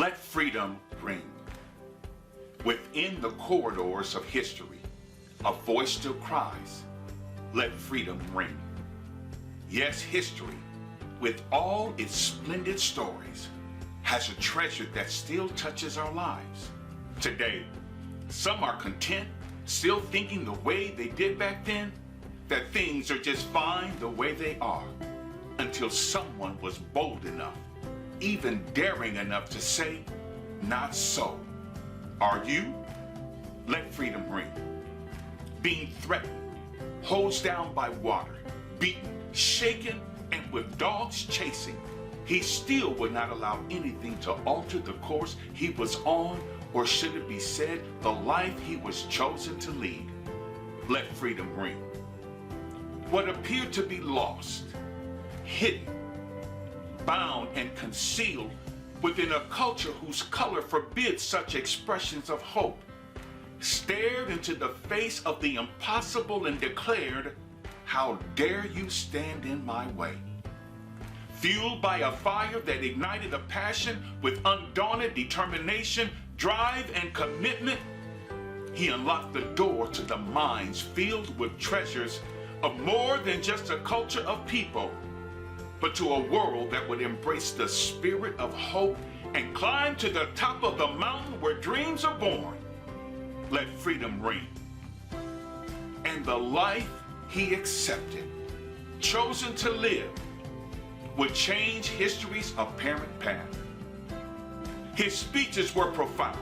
Let freedom ring. Within the corridors of history, a voice still cries, let freedom ring. Yes, history, with all its splendid stories, has a treasure that still touches our lives. Today, some are content, still thinking the way they did back then, that things are just fine the way they are, until someone was bold enough, even daring enough to say, not so. Are you? Let freedom ring. Being threatened, hosed down by water, beaten, shaken, and with dogs chasing, he still would not allow anything to alter the course he was on, or should it be said, the life he was chosen to lead. Let freedom ring. What appeared to be lost, hidden, bound and concealed within a culture whose color forbids such expressions of hope, stared into the face of the impossible and declared, how dare you stand in my way? Fueled by a fire that ignited a passion with undaunted determination, drive, and commitment, he unlocked the door to the minds filled with treasures of more than just a culture of people, but to a world that would embrace the spirit of hope and climb to the top of the mountain where dreams are born. Let freedom ring. And the life he accepted, chosen to live, would change history's apparent path. His speeches were profound.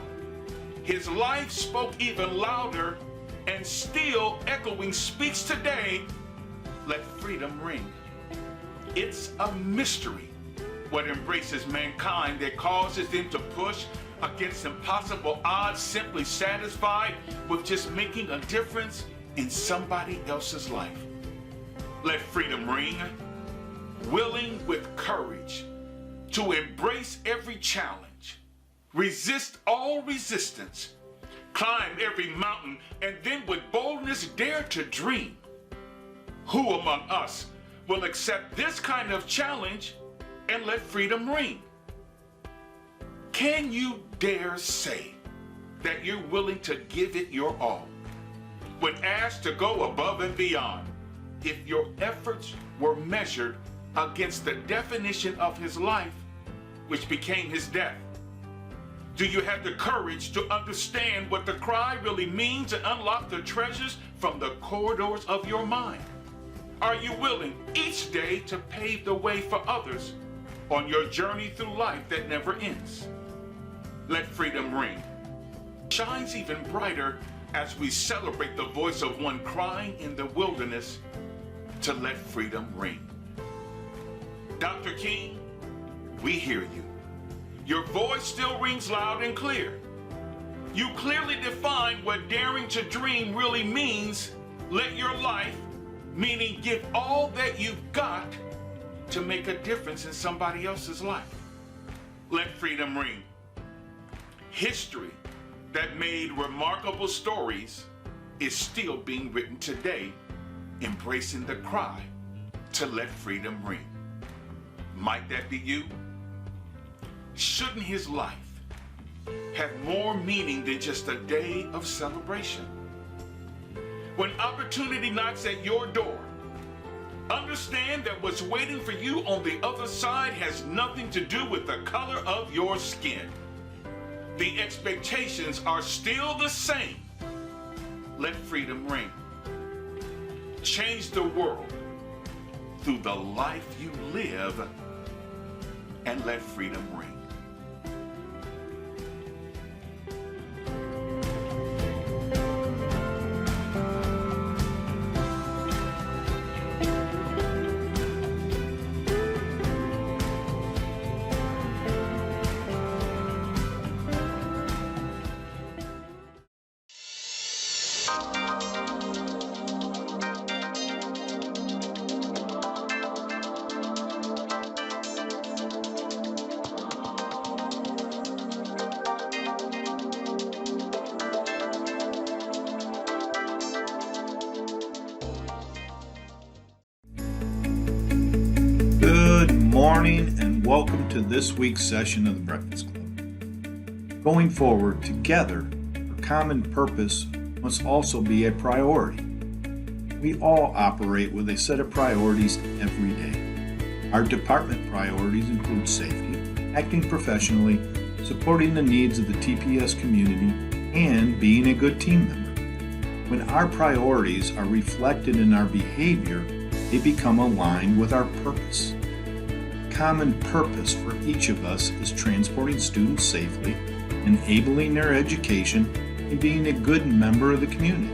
His life spoke even louder, and still echoing speaks today, let freedom ring. It's a mystery what embraces mankind that causes them to push against impossible odds, simply satisfied with just making a difference in somebody else's life. Let freedom ring. Willing with courage to embrace every challenge, resist all resistance, climb every mountain, and then with boldness dare to dream. Who among us will accept this kind of challenge and let freedom ring? Can you dare say that you're willing to give it your all when asked to go above and beyond if your efforts were measured against the definition of his life, which became his death? Do you have the courage to understand what the cry really means and unlock the treasures from the corridors of your mind? Are you willing each day to pave the way for others on your journey through life that never ends? Let freedom ring. Shines even brighter as we celebrate the voice of one crying in the wilderness to let freedom ring. Dr. King, we hear you. Your voice still rings loud and clear. You clearly define what daring to dream really means. Let your life, meaning give all that you've got to make a difference in somebody else's life. Let freedom ring. History that made remarkable stories is still being written today, embracing the cry to let freedom ring. Might that be you? Shouldn't his life have more meaning than just a day of celebration? When opportunity knocks at your door, understand that what's waiting for you on the other side has nothing to do with the color of your skin. The expectations are still the same. Let freedom ring. Change the world through the life you live, and let freedom ring. Good morning and welcome to this week's session of the Breakfast Club. Going forward together, a common purpose must also be a priority. We all operate with a set of priorities every day. Our department priorities include safety, acting professionally, supporting the needs of the TPS community, and being a good team member. When our priorities are reflected in our behavior, they become aligned with our purpose. Common purpose for each of us is transporting students safely, enabling their education, and being a good member of the community.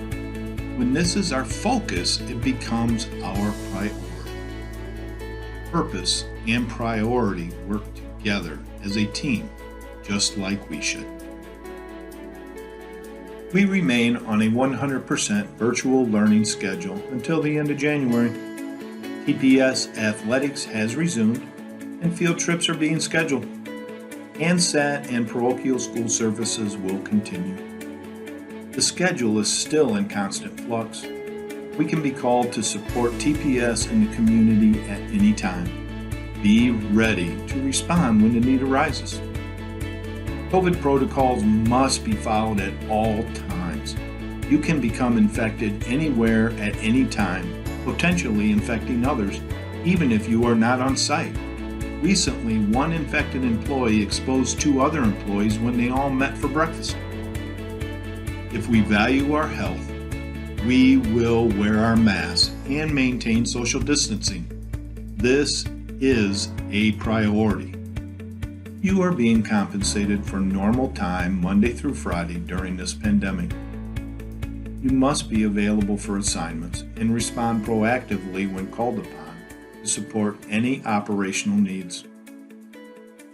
When this is our focus, it becomes our priority. Purpose and priority work together as a team, just like we should. We remain on a 100% virtual learning schedule until the end of January. TPS athletics has resumed, and field trips are being scheduled. ANSAT and parochial school services will continue. The schedule is still in constant flux. We can be called to support TPS in the community at any time. Be ready to respond when the need arises. COVID protocols must be followed at all times. You can become infected anywhere at any time, potentially infecting others, even if you are not on site. Recently, one infected employee exposed 2 other employees when they all met for breakfast. If we value our health, we will wear our masks and maintain social distancing. This is a priority. You are being compensated for normal time Monday through Friday during this pandemic. You must be available for assignments and respond proactively when called upon to support any operational needs.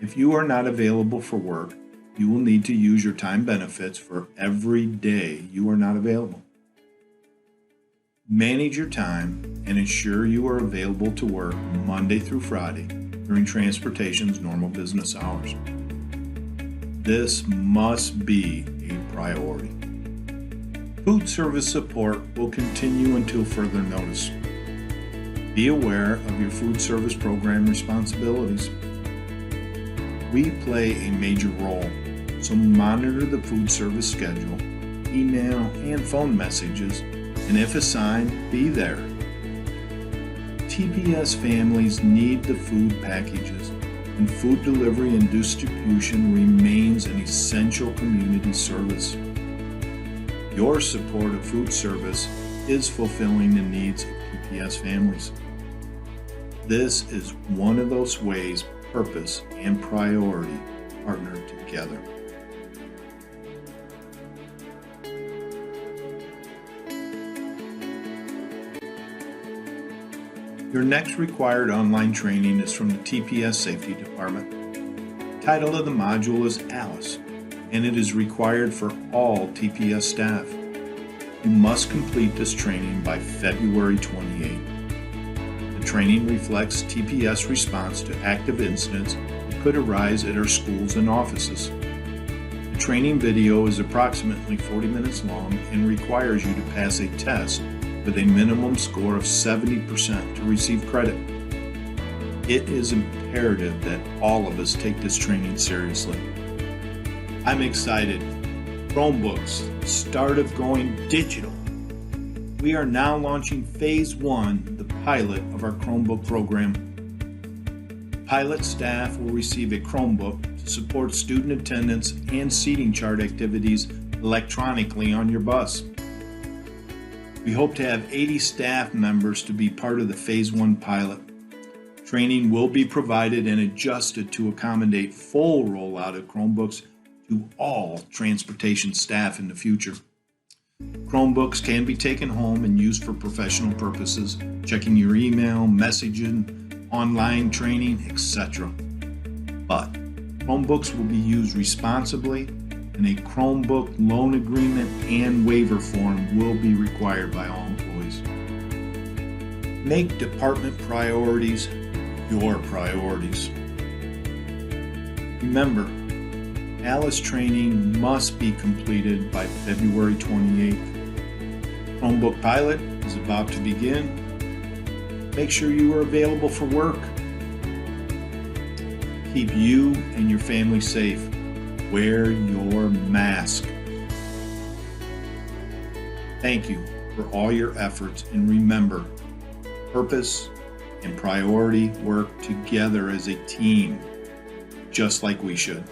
If you are not available for work, you will need to use your time benefits for every day you are not available. Manage your time and ensure you are available to work Monday through Friday during transportation's normal business hours. This must be a priority. Food service support will continue until further notice. Be aware of your food service program responsibilities. We play a major role, so monitor the food service schedule, email, and phone messages, and if assigned, be there. TPS families need the food packages, and food delivery and distribution remains an essential community service. Your support of food service is fulfilling the needs of TPS families. This is one of those ways purpose and priority partner together. Your next required online training is from the TPS Safety Department. Title of the module is Alice, and it is required for all TPS staff. You must complete this training by February 28th. The training reflects TPS response to active incidents that could arise at our schools and offices. The training video is approximately 40 minutes long and requires you to pass a test with a minimum score of 70% to receive credit. It is imperative that all of us take this training seriously. I'm excited. Chromebooks, start of going digital. We are now launching Phase 1, the pilot of our Chromebook program. Pilot staff will receive a Chromebook to support student attendance and seating chart activities electronically on your bus. We hope to have 80 staff members to be part of the Phase 1 pilot. Training will be provided and adjusted to accommodate full rollout of Chromebooks to all transportation staff in the future. Chromebooks can be taken home and used for professional purposes, checking your email, messaging, online training, etc. But Chromebooks will be used responsibly, and a Chromebook loan agreement and waiver form will be required by all employees. Make department priorities your priorities. Remember, Alice training must be completed by February 28th. Chromebook pilot is about to begin. Make sure you are available for work. Keep you and your family safe. wear your mask. Thank you for all your efforts, and remember, purpose and priority work together as a team, just like we should.